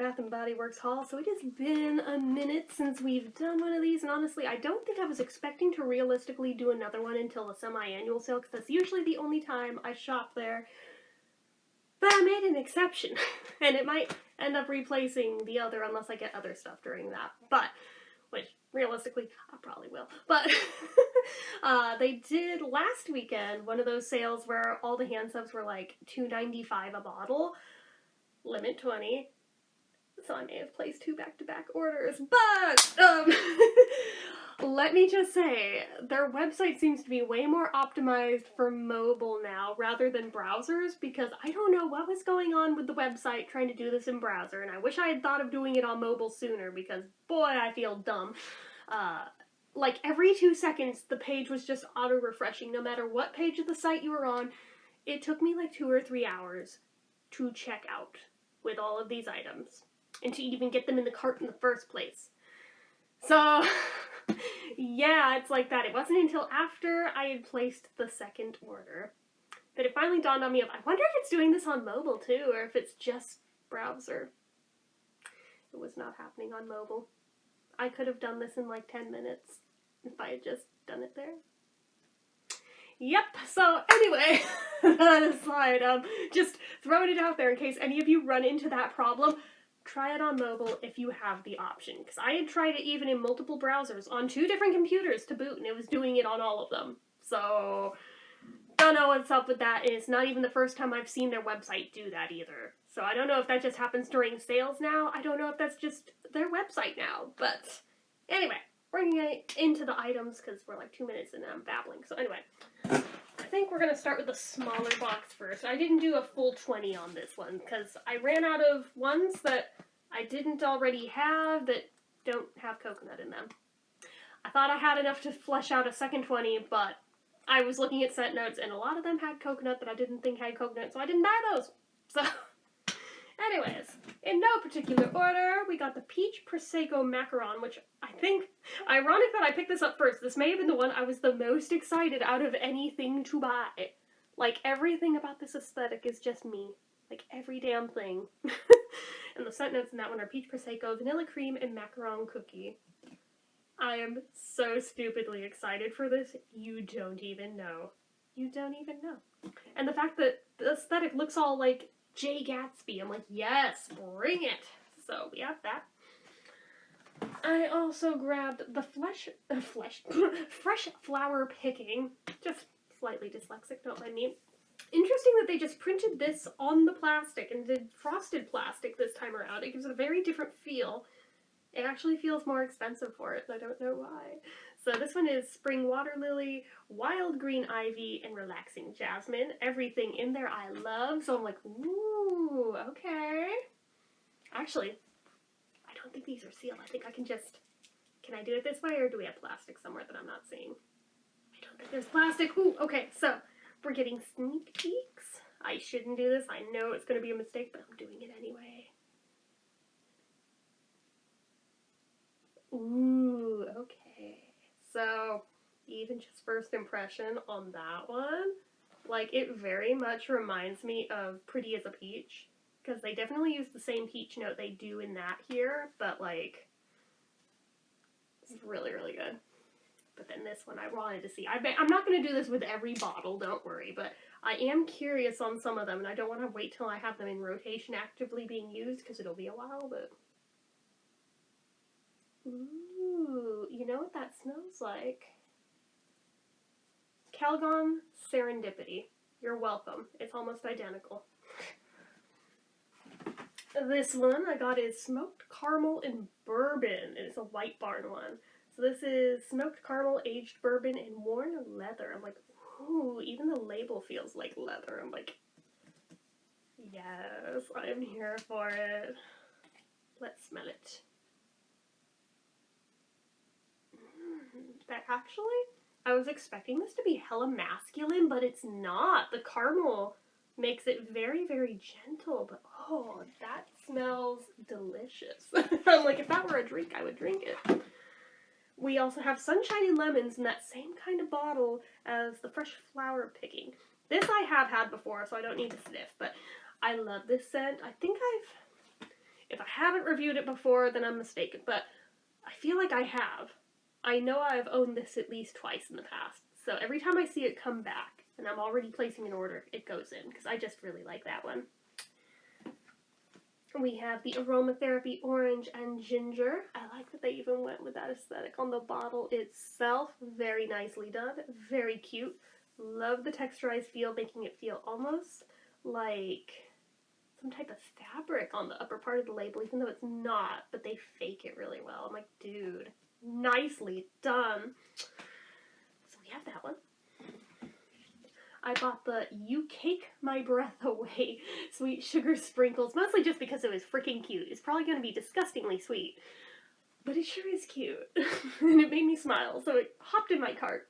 Bath & Body Works haul. So it has been a minute since we've done one of these, and honestly, I don't think I was expecting to realistically do another one until a semi-annual sale, because that's usually the only time I shop there. But I made an exception, and it might end up replacing the other unless I get other stuff during that. But, which, realistically, I probably will. But, they did last weekend one of those sales where all the hand soaps were like $2.95 a bottle. Limit 20. So I may have placed 2 back-to-back orders, but, let me just say, their website seems to be way more optimized for mobile now rather than browsers, because I don't know what was going on with the website trying to do this in browser, and I wish I had thought of doing it on mobile sooner, because boy, I feel dumb. Like every 2 seconds, the page was just auto-refreshing, no matter what page of the site you were on. It took me like 2 or 3 hours to check out with all of these items, and to even get them in the cart in the first place. So, yeah, it's like that. It wasn't until after I had placed the second order that it finally dawned on me, I wonder if it's doing this on mobile too, or if it's just browser. It was not happening on mobile. I could have done this in like 10 minutes if I had just done it there. Yep, so anyway, that aside, just throwing it out there in case any of you run into that problem. Try it on mobile if you have the option, because I had tried it even in multiple browsers on 2 different computers to boot, and it was doing it on all of them. So, don't know what's up with that, and it's not even the first time I've seen their website do that either. So I don't know if that just happens during sales now. I don't know if that's just their website now, but anyway, bringing it into the items, because we're like 2 minutes and I'm babbling. So anyway, I think we're going to start with the smaller box first. I didn't do a full 20 on this one, because I ran out of ones that I didn't already have that don't have coconut in them. I thought I had enough to flesh out a second 20, but I was looking at scent notes, and a lot of them had coconut that I didn't think had coconut, so I didn't buy those. So, anyways, in no particular order, we got the Peach Prosecco Macaron, which I think, ironic that I picked this up first. This may have been the one I was the most excited out of anything to buy. Like, everything about this aesthetic is just me. Like, every damn thing. And the scent notes in that one are Peach Prosecco, Vanilla Cream, and Macaron Cookie. I am so stupidly excited for this, you don't even know. You don't even know. And the fact that the aesthetic looks all like Jay Gatsby, I'm like, yes, bring it. So we have that. I also grabbed the fresh flower picking, just slightly dyslexic, don't mind me. Interesting that they just printed this on the plastic and did frosted plastic this time around. It gives it a very different feel. It actually feels more expensive for it, I don't know why. So this one is Spring Water Lily, Wild Green Ivy, and Relaxing Jasmine. Everything in there I love, so I'm like, ooh, okay. Actually, I don't think these are sealed. I think I can just, can I do it this way, or do we have plastic somewhere that I'm not seeing? I don't think there's plastic. Ooh, okay, so we're getting sneak peeks. I shouldn't do this. I know it's going to be a mistake, but I'm doing it anyway. Ooh, okay. So, even just first impression on that one, like, it very much reminds me of Pretty as a Peach, because they definitely use the same peach note they do in that here, but, like, it's really, really good. But then this one I wanted to see. I'm not going to do this with every bottle, don't worry, but I am curious on some of them, and I don't want to wait till I have them in rotation actively being used, because it'll be a while, but... Ooh, you know what that smells like? Calgon Serendipity. You're welcome. It's almost identical. This one I got is Smoked Caramel and Bourbon. It's a White Barn one. So this is Smoked Caramel, Aged Bourbon, and Worn Leather. I'm like, ooh, even the label feels like leather. I'm like, yes, I'm here for it. Let's smell it. That actually, I was expecting this to be hella masculine, but it's not. The caramel makes it very, very gentle, but oh, that smells delicious. I'm like, if that were a drink, I would drink it. We also have Sunshiny Lemons in that same kind of bottle as the Fresh Flower Picking. This I have had before, so I don't need to sniff, but I love this scent. I think If I haven't reviewed it before, then I'm mistaken, but I feel like I have. I know I've owned this at least twice in the past, so every time I see it come back, and I'm already placing an order, it goes in, because I just really like that one. We have the Aromatherapy Orange and Ginger. I like that they even went with that aesthetic on the bottle itself. Very nicely done. Very cute. Love the texturized feel, making it feel almost like some type of fabric on the upper part of the label, even though it's not, but they fake it really well. I'm like, dude, nicely done. So we have that one. I bought the You Cake My Breath Away Sweet Sugar Sprinkles, mostly just because it was freaking cute. It's probably going to be disgustingly sweet, but it sure is cute. And it made me smile, so it hopped in my cart.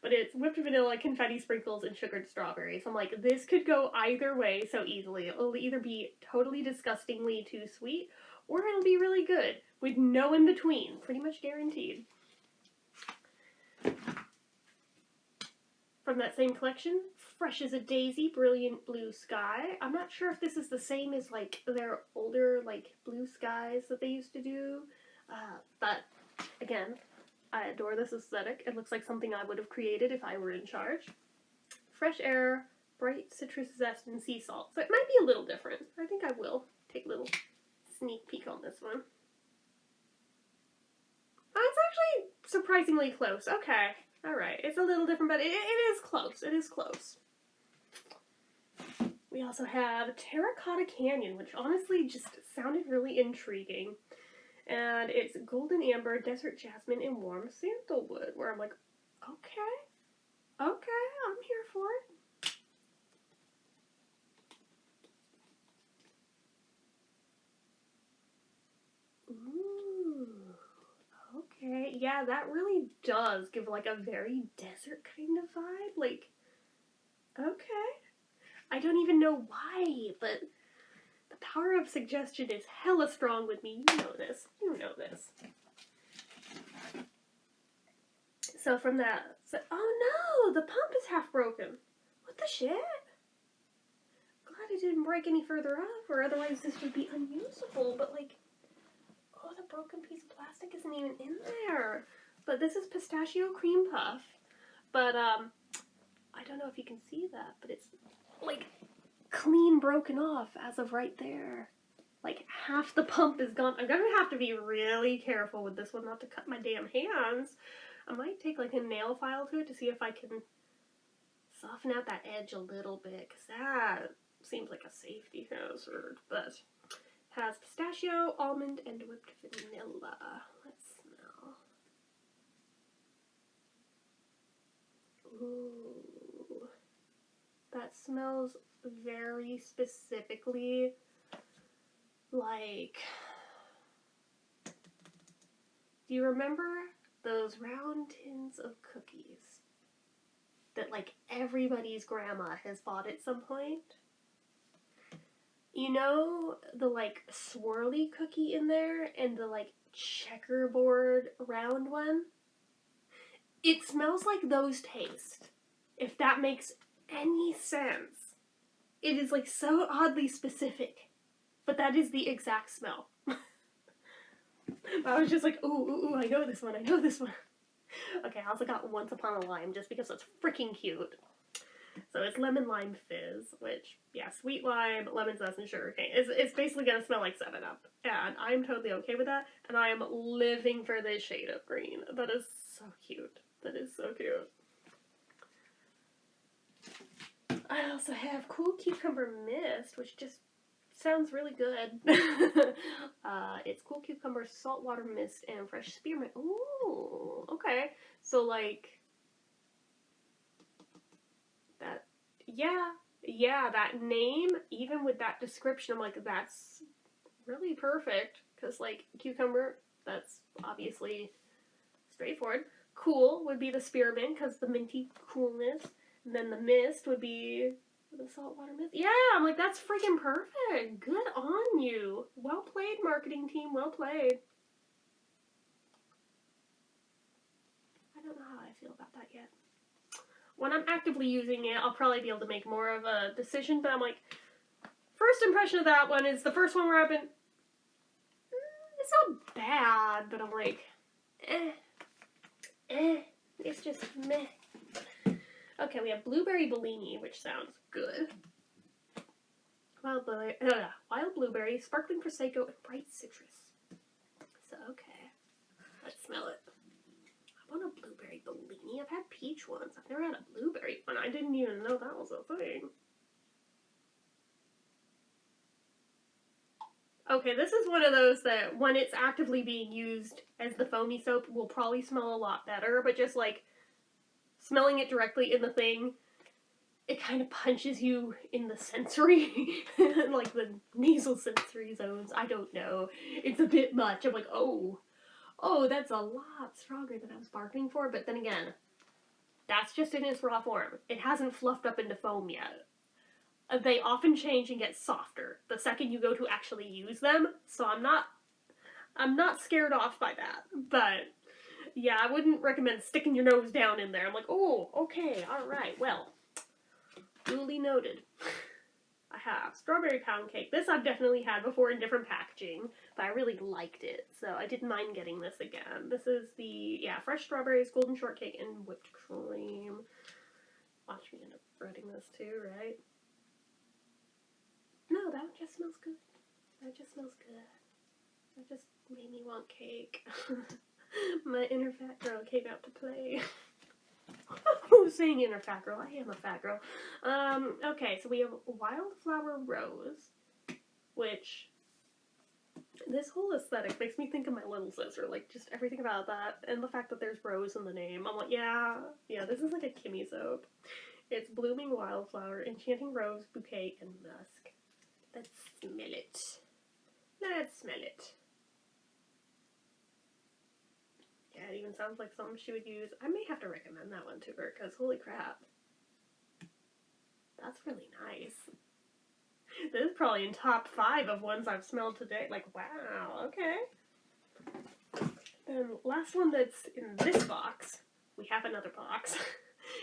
But it's whipped vanilla, confetti sprinkles, and sugared strawberries. I'm like, this could go either way so easily. It'll either be totally disgustingly too sweet, or it'll be really good, with no in between. Pretty much guaranteed. From that same collection, Fresh as a Daisy, Brilliant Blue Sky. I'm not sure if this is the same as, like, their older, like, blue skies that they used to do. But, again, I adore this aesthetic. It looks like something I would have created if I were in charge. Fresh air, bright citrus zest, and sea salt. So it might be a little different. I think I will take a little sneak peek on this one. Oh, it's actually surprisingly close. Okay. Alright, it's a little different, but it is close. It is close. We also have Terracotta Canyon, which honestly just sounded really intriguing. And it's Golden Amber, Desert Jasmine, and Warm Sandalwood, where I'm like, okay, I'm here for it. Ooh. Okay, yeah, that really does give like a very desert kind of vibe. Like, okay. I don't even know why, but the power of suggestion is hella strong with me. You know this. You know this. So from that, oh no, the pump is half broken. What the shit? Glad it didn't break any further up, or otherwise this would be unusable, but like, oh, the broken piece of plastic isn't even in there. But this is pistachio cream puff. But, I don't know if you can see that, but it's, like, clean broken off as of right there. Like, half the pump is gone. I'm gonna have to be really careful with this one not to cut my damn hands. I might take, like, a nail file to it to see if I can soften out that edge a little bit, because that seems like a safety hazard, but has pistachio, almond, and whipped vanilla. Let's smell. Ooh. That smells very specifically like... Do you remember those round tins of cookies that, like, everybody's grandma has bought at some point? You know the, like, swirly cookie in there and the, like, checkerboard round one? It smells like those taste, if that makes any sense. It is, like, so oddly specific, but that is the exact smell. I was just like, ooh, I know this one, I know this one. Okay, I also got Once Upon a Lime, just because it's freaking cute. So it's lemon lime fizz, which, yeah, sweet lime, lemon zest, and sugar cane. It's basically gonna smell like 7-Up. And I'm totally okay with that, and I am living for this shade of green. That is so cute. That is so cute. I also have Cool Cucumber Mist, which just sounds really good. It's Cool Cucumber, Saltwater Mist, and Fresh Spearmint. Ooh, okay. So, like, that, yeah, that name, even with that description, I'm like, that's really perfect. Because, like, cucumber, that's obviously straightforward. Cool would be the spearmint, because the minty coolness. And then the mist would be the saltwater mist. Yeah, I'm like, that's freaking perfect. Good on you. Well played, marketing team. Well played. I don't know how I feel about that yet. When I'm actively using it, I'll probably be able to make more of a decision, but I'm like, first impression of that one is the first one where I've been, it's not bad, but I'm like, it's just meh. Okay, we have Blueberry Bellini, which sounds good. Wild blueberry, sparkling prosecco, and bright citrus. So, okay. Let's smell it. I want a Blueberry Bellini. I've had peach ones. I've never had a blueberry one. I didn't even know that was a thing. Okay, this is one of those that when it's actively being used as the foamy soap will probably smell a lot better, but just like smelling it directly in the thing, it kind of punches you in the sensory, like the nasal sensory zones. I don't know. It's a bit much. I'm like, oh, that's a lot stronger than I was bargaining for. But then again, that's just in its raw form. It hasn't fluffed up into foam yet. They often change and get softer the second you go to actually use them. So I'm not scared off by that. But yeah, I wouldn't recommend sticking your nose down in there. I'm like, oh, okay, all right, well, duly noted. I have strawberry pound cake. This I've definitely had before in different packaging, but I really liked it, so I didn't mind getting this again. This is the, fresh strawberries, golden shortcake, and whipped cream. Watch me end up breading this too, right? No, that one just smells good. That just smells good. That just made me want cake. My inner fat girl came out to play. Who's saying inner fat girl? I am a fat girl. Okay, so we have Wildflower Rose, which this whole aesthetic makes me think of my little sister, like just everything about that, and the fact that there's rose in the name. I'm like, yeah, this is like a Kimmy soap. It's blooming wildflower, enchanting rose, bouquet, and musk. Let's smell it. Let's smell it. Yeah, it even sounds like something she would use. I may have to recommend that one to her, because holy crap. That's really nice. This is probably in top 5 of ones I've smelled today. Like, wow, okay. And last one that's in this box, we have another box,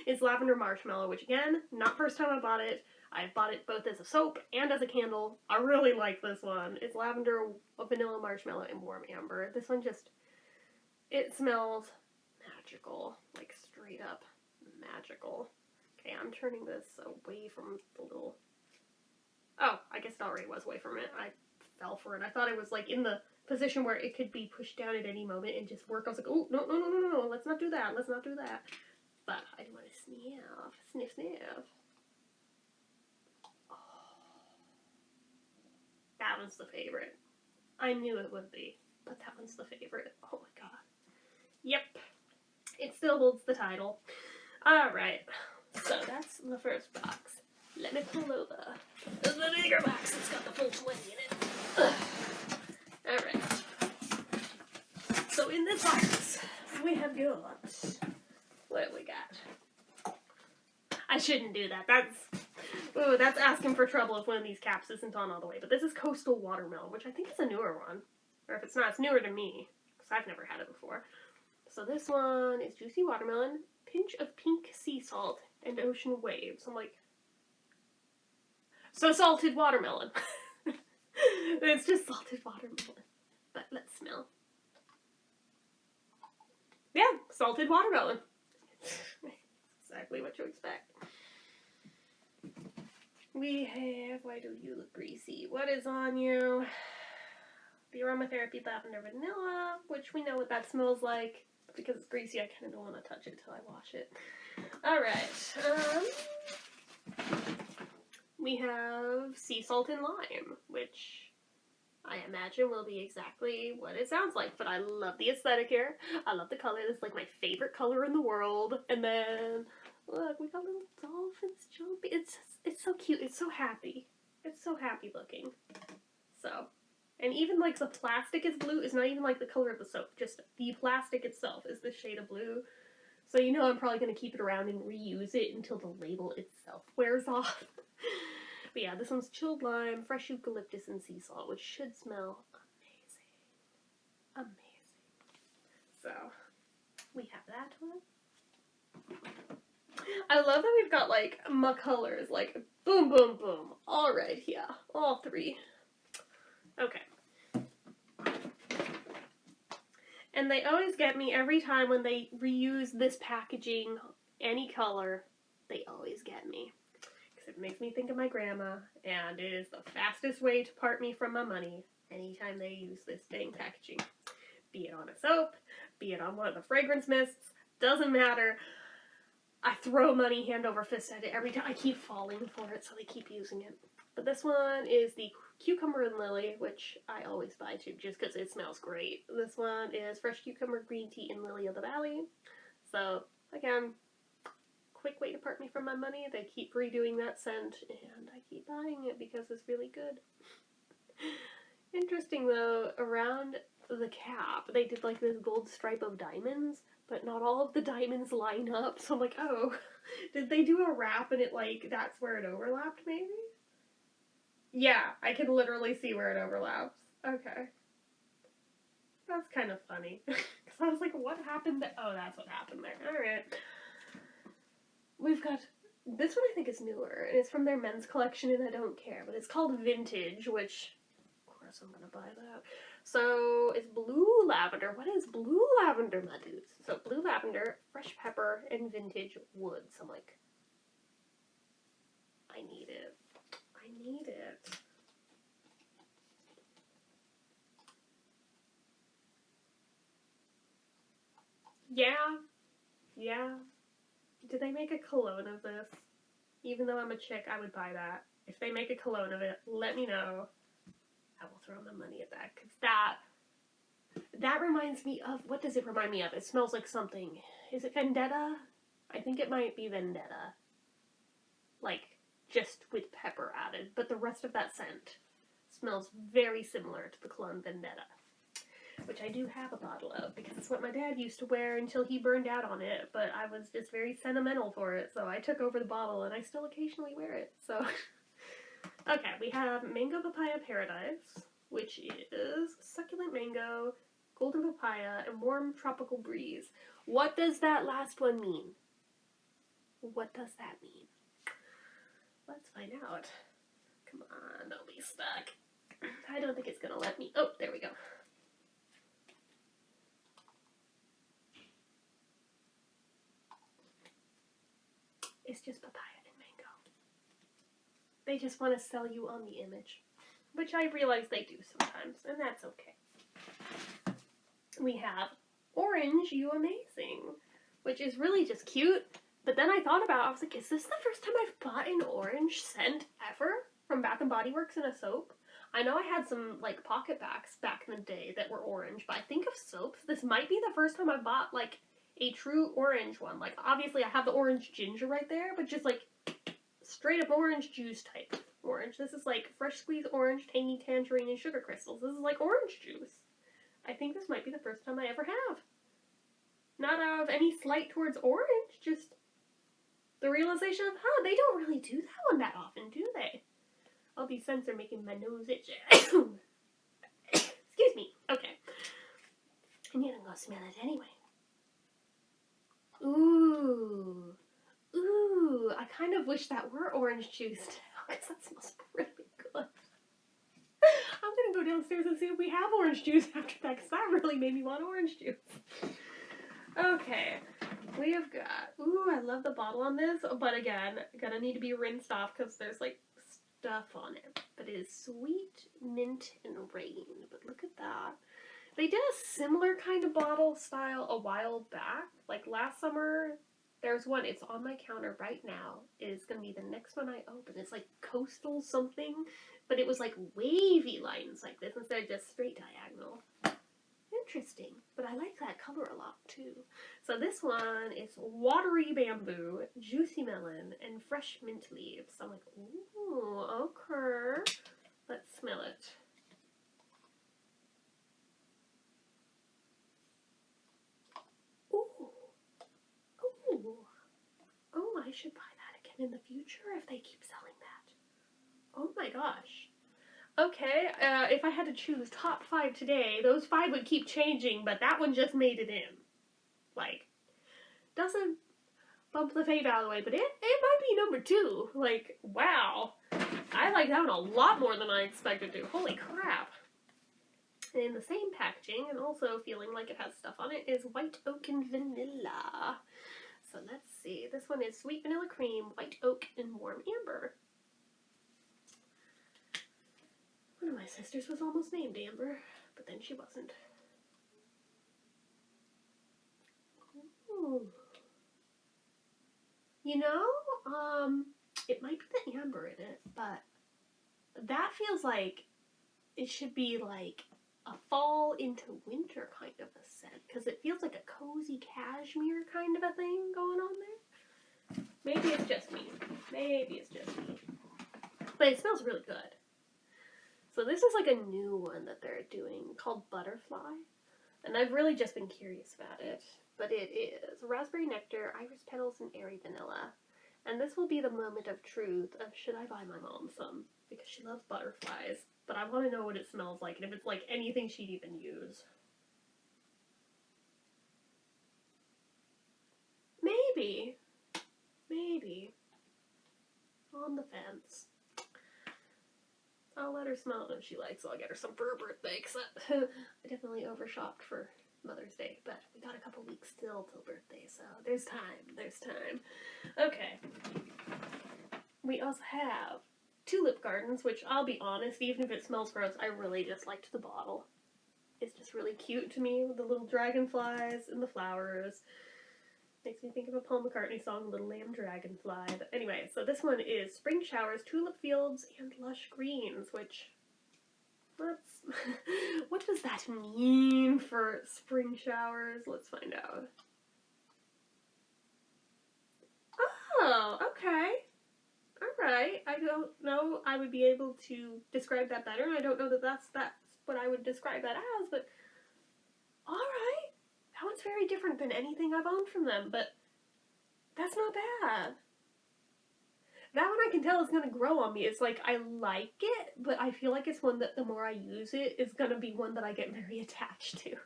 is Lavender Marshmallow, which again, not first time I bought it. I've bought it both as a soap and as a candle. I really like this one. It's lavender, vanilla marshmallow, and warm amber. This one just, it smells magical. Like straight up magical. Okay, I'm turning this away from the little, oh, I guess it already was away from it. I fell for it. I thought it was like in the position where it could be pushed down at any moment and just work. I was like, oh, no, let's not do that. Let's not do that. But I do want to sniff. Oh, that one's the favorite. I knew it would be, but that one's the favorite. Oh my god. Yep. It still holds the title. Alright. So that's the first box. Let me pull over. This is the bigger box. It's got the full 20 in it. Alright. So in this box, we have got, what have we got? I shouldn't do that. That's asking for trouble if one of these caps isn't on all the way. But this is Coastal Watermelon, which I think is a newer one. Or if it's not, it's newer to me, because I've never had it before. So this one is Juicy Watermelon, pinch of pink sea salt, and ocean waves. I'm like, so salted watermelon. It's just salted watermelon. But let's smell. Yeah, salted watermelon. Exactly what you expect. We have, why do you look greasy? What is on you? The Aromatherapy Lavender Vanilla, which we know what that smells like. Because it's greasy, I kind of don't want to touch it till I wash it. Alright, we have Sea Salt and Lime, which I imagine will be exactly what it sounds like. But I love the aesthetic here. I love the color. This is like my favorite color in the world. And then, look, we got little dolphins jumping. It's so cute. It's so happy. It's so happy looking. So, and even like the plastic is blue. It's not even like the color of the soap. Just the plastic itself is this shade of blue. So you know I'm probably going to keep it around and reuse it until the label itself wears off. But yeah, this one's chilled lime, fresh eucalyptus, and sea salt, which should smell amazing. Amazing. So, we have that one. I love that we've got like my colors, like boom, boom, boom, all right here, all 3. Okay. And they always get me every time when they reuse this packaging, any color, they always get me. Because it makes me think of my grandma, and it is the fastest way to part me from my money anytime they use this dang packaging. Be it on a soap, be it on one of the fragrance mists, doesn't matter. I throw money hand over fist at it every time. I keep falling for it, so they keep using it. But this one is the Cucumber and Lily, which I always buy too, just because it smells great. This one is Fresh Cucumber Green Tea and Lily of the Valley. So, again, quick way to part me from my money. They keep redoing that scent, and I keep buying it because it's really good. Interesting, though, around the cap, they did like this gold stripe of diamonds, but not all of the diamonds line up. So I'm like, oh, did they do a wrap and it like, that's where it overlapped maybe? Yeah, I can literally see where it overlaps. Okay. That's kind of funny. Because I was like, what happened there? Oh, that's what happened there. Alright. We've got, this one I think is newer, and it's from their men's collection, and I don't care, but it's called Vintage, which, of course I'm gonna buy that. So, it's blue lavender. What is blue lavender, my dudes? So, blue lavender, fresh pepper, and vintage wood. So, I'm like, I need it. I need it. Yeah. Yeah. Did they make a cologne of this? Even though I'm a chick, I would buy that. If they make a cologne of it, let me know. I will throw my money at that, because that reminds me of, what does it remind me of? It smells like something. Is it Vendetta? I think it might be Vendetta. Like, just with pepper added, but the rest of that scent smells very similar to the cologne Vendetta, which I do have a bottle of, because it's what my dad used to wear until he burned out on it, but I was just very sentimental for it, so I took over the bottle, and I still occasionally wear it, so... Okay, we have Mango Papaya Paradise, which is succulent mango, golden papaya, and warm tropical breeze. What does that last one mean? What does that mean? Let's find out. Come on, don't be stuck. I don't think it's gonna let me. Oh, there we go. It's just papaya and mango. They just want to sell you on the image, which I realize they do sometimes, and that's okay. We have Orange You Amazing, which is really just cute, but then I thought about it, I was like, is this the first time I've bought an orange scent ever from Bath & Body Works in a soap? I know I had some, like, pocket backs back in the day that were orange, but I think of soaps, this might be the first time I bought, like, a true orange one. Like, obviously I have the orange ginger right there, but just, like, straight up orange juice type orange. This is like fresh squeezed orange, tangy tangerine, and sugar crystals. This is like orange juice. I think this might be the first time I ever have. Not out of any slight towards orange, just the realization of, huh, they don't really do that one that often, do they? All these scents are making my nose itch. Excuse me. Okay. And yet I'm gonna smell it anyway. Ooh. Ooh, I kind of wish that were orange juice now, because that smells really good. I'm gonna go downstairs and see if we have orange juice after that, because that really made me want orange juice. Okay, we have got, ooh, I love the bottle on this, but again, gonna need to be rinsed off, because there's, like, stuff on it. But it is Sweet Mint and Rain, but look at that. They did a similar kind of bottle style a while back, like last summer. There's one, it's on my counter right now. It is going to be the next one I open. It's like coastal something, but it was like wavy lines like this instead of just straight diagonal. Interesting, but I like that color a lot too. So this one is Watery Bamboo, Juicy Melon, and Fresh Mint Leaves. So I'm like, ooh, okay. Let's smell it. Oh, I should buy that again in the future if they keep selling that. Oh my gosh. Okay, if I had to choose top 5 today, those 5 would keep changing, but that one just made it in. Like, doesn't bump the fave out of the way, but it might be number 2. Like, wow. I like that one a lot more than I expected to. Holy crap. And in the same packaging, and also feeling like it has stuff on it, is White Oak and Vanilla. So let's see. This one is Sweet Vanilla Cream, White Oak, and Warm Amber. One of my sisters was almost named Amber, but then she wasn't. Ooh. You know, it might be the amber in it, but that feels like it should be like a fall into winter kind of a scent, because it feels like a cozy cashmere kind of a thing going on there. Maybe it's just me. Maybe it's just me. But it smells really good. So this is like a new one that they're doing called Butterfly. And I've really just been curious about it. But it is raspberry nectar, iris petals, and airy vanilla. And this will be the moment of truth of should I buy my mom some? Because she loves butterflies. But I want to know what it smells like and if it's like anything she'd even use. Maybe. Maybe. On the fence. I'll let her smell it if she likes. I'll get her some for her birthday, because I definitely overshopped for Mother's Day, but we got a couple weeks still till birthday, so there's time. There's time. Okay. We also have Tulip Gardens, which I'll be honest, even if it smells gross, I really just liked the bottle. It's just really cute to me with the little dragonflies and the flowers. Makes me think of a Paul McCartney song, Little Lamb Dragonfly. But anyway, so this one is Spring Showers, Tulip Fields, and Lush Greens, which, what does that mean for spring showers? Let's find out. Oh, okay. Alright. I don't know I would be able to describe that better. I don't know that that's what I would describe that as, but alright. That one's very different than anything I've owned from them, but that's not bad. That one I can tell is going to grow on me. It's like, I like it, but I feel like it's one that the more I use it, is going to be one that I get very attached to.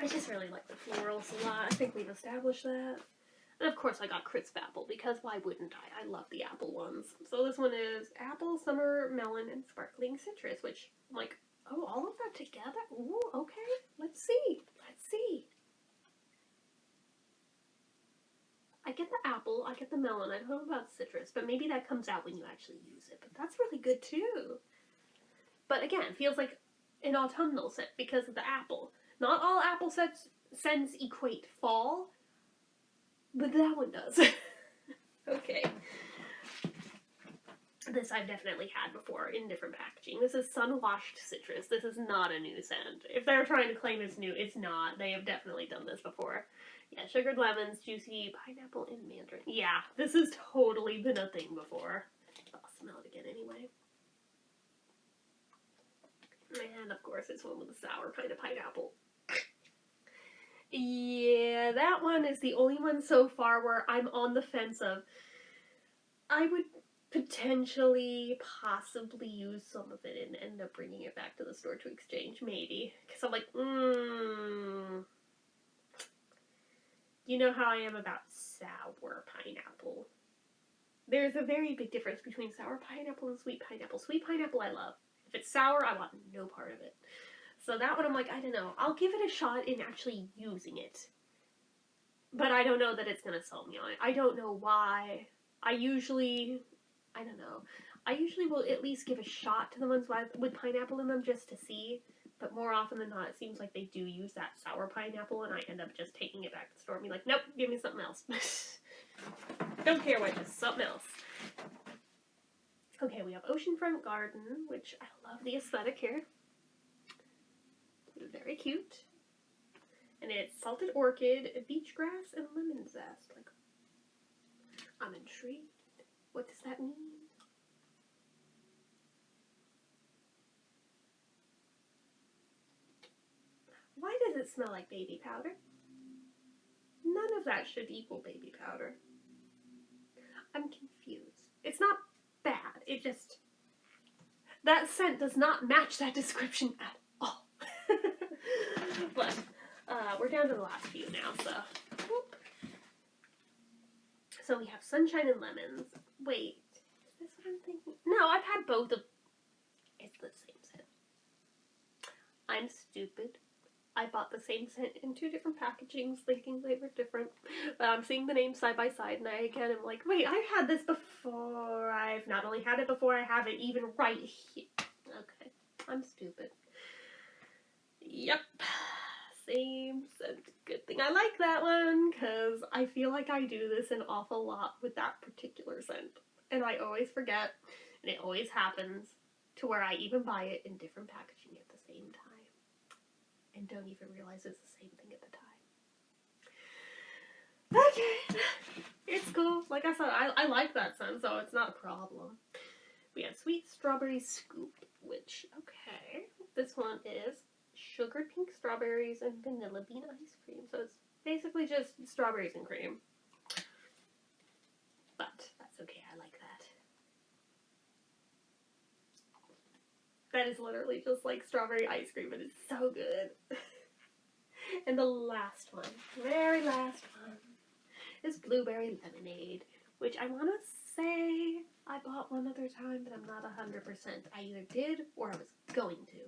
I just really like the florals a lot. I think we've established that. And of course I got crisp apple, because why wouldn't I? I love the apple ones. So this one is apple, summer, melon, and sparkling citrus, which I'm like, oh, all of that together? Ooh, okay. Let's see. Let's see. I get the apple, I get the melon, I don't know about citrus, but maybe that comes out when you actually use it. But that's really good too. But again, it feels like an autumnal scent because of the apple. Not all apple scents equate fall, but that one does. Okay. This I've definitely had before in different packaging. This is Sun-Washed Citrus. This is not a new scent. If they're trying to claim it's new, it's not. They have definitely done this before. Yeah, sugared lemons, juicy pineapple, and mandarin. Yeah, this has totally been a thing before. I'll smell it again anyway. And of course, it's one with a sour kind of pineapple. Yeah, that one is the only one so far where I'm on the fence of, I would potentially, possibly use some of it and end up bringing it back to the store to exchange, maybe. Because I'm like, you know how I am about sour pineapple. There's a very big difference between sour pineapple and sweet pineapple. Sweet pineapple I love. If it's sour, I want no part of it. So that one I'm like, I don't know. I'll give it a shot in actually using it. But I don't know that it's going to sell me on it. I don't know why. I usually will at least give a shot to the ones with pineapple in them just to see. But more often than not, it seems like they do use that sour pineapple, and I end up just taking it back to the store and be like, nope, give me something else. Don't care what, just something else. Okay, we have Oceanfront Garden, which I love the aesthetic here. Very cute. And it's salted orchid, beach grass, and lemon zest. Like, I'm intrigued. What does that mean? Why does it smell like baby powder? None of that should equal baby powder. I'm confused. It's not bad. It just... that scent does not match that description at all. But we're down to the last few now, so... whoop. So we have Sunshine and Lemons. Wait, is this what I'm thinking? No, I've had both of... it's the same scent. I'm stupid. I bought the same scent in 2 different packagings thinking they were different. But I'm seeing the names side by side and I again am like, wait, I've had this before. I've not only had it before, I have it even right here. Okay, I'm stupid. Yep. Same scent. Good thing I like that one, because I feel like I do this an awful lot with that particular scent. And I always forget, and it always happens, to where I even buy it in different packaging at the same time. And don't even realize it's the same thing at the time. Okay. It's cool. Like I said, I like that scent, so it's not a problem. We have Sweet Strawberry Scoop, which, okay. This one is sugared pink strawberries and vanilla bean ice cream. So it's basically just strawberries and cream. But that's okay, I like that. That is literally just like strawberry ice cream, but it's so good. And the last one, very last one, is blueberry lemonade, which I want to say I bought one other time, but I'm not 100%. I either did or I was going to.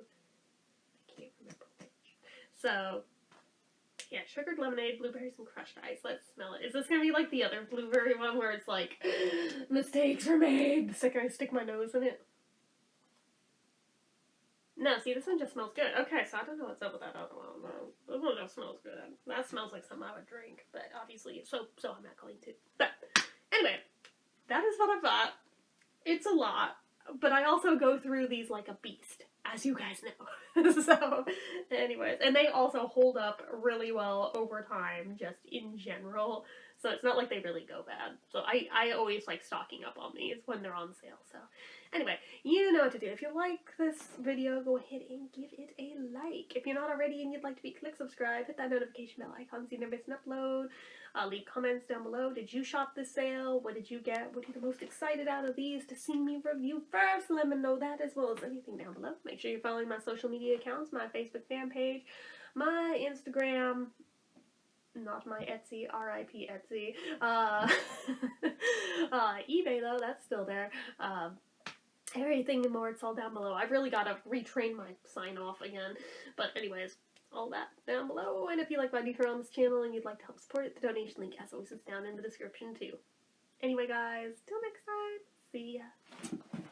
I can't remember which. So, yeah, sugared lemonade, blueberries, and crushed ice. Let's smell it. Is this going to be like the other blueberry one where it's like, mistakes were made the second I stick my nose in it? No, see, this one just smells good. Okay, so I don't know what's up with that other one. No, this one just smells good. That smells like something I would drink, but obviously, so I'm not going to. But, anyway, that is what I bought. It's a lot, but I also go through these like a beast, as you guys know. So, anyways, and they also hold up really well over time, just in general. So it's not like they really go bad. So I always like stocking up on these when they're on sale. So anyway, you know what to do. If you like this video, go ahead and give it a like. If you're not already and you'd like to be, click subscribe, hit that notification bell icon so you never miss an upload. Leave comments down below. Did you shop this sale? What did you get? What are you the most excited out of these to see me review first? Let me know that as well as anything down below. Make sure you're following my social media accounts, my Facebook fan page, my Instagram, not my Etsy, RIP Etsy, eBay though, that's still there, everything and more, it's all down below. I've really got to retrain my sign off again, but anyways, all that down below, and if you like what I do here on this channel and you'd like to help support it, the donation link as always is down in the description too. Anyway guys, till next time, see ya.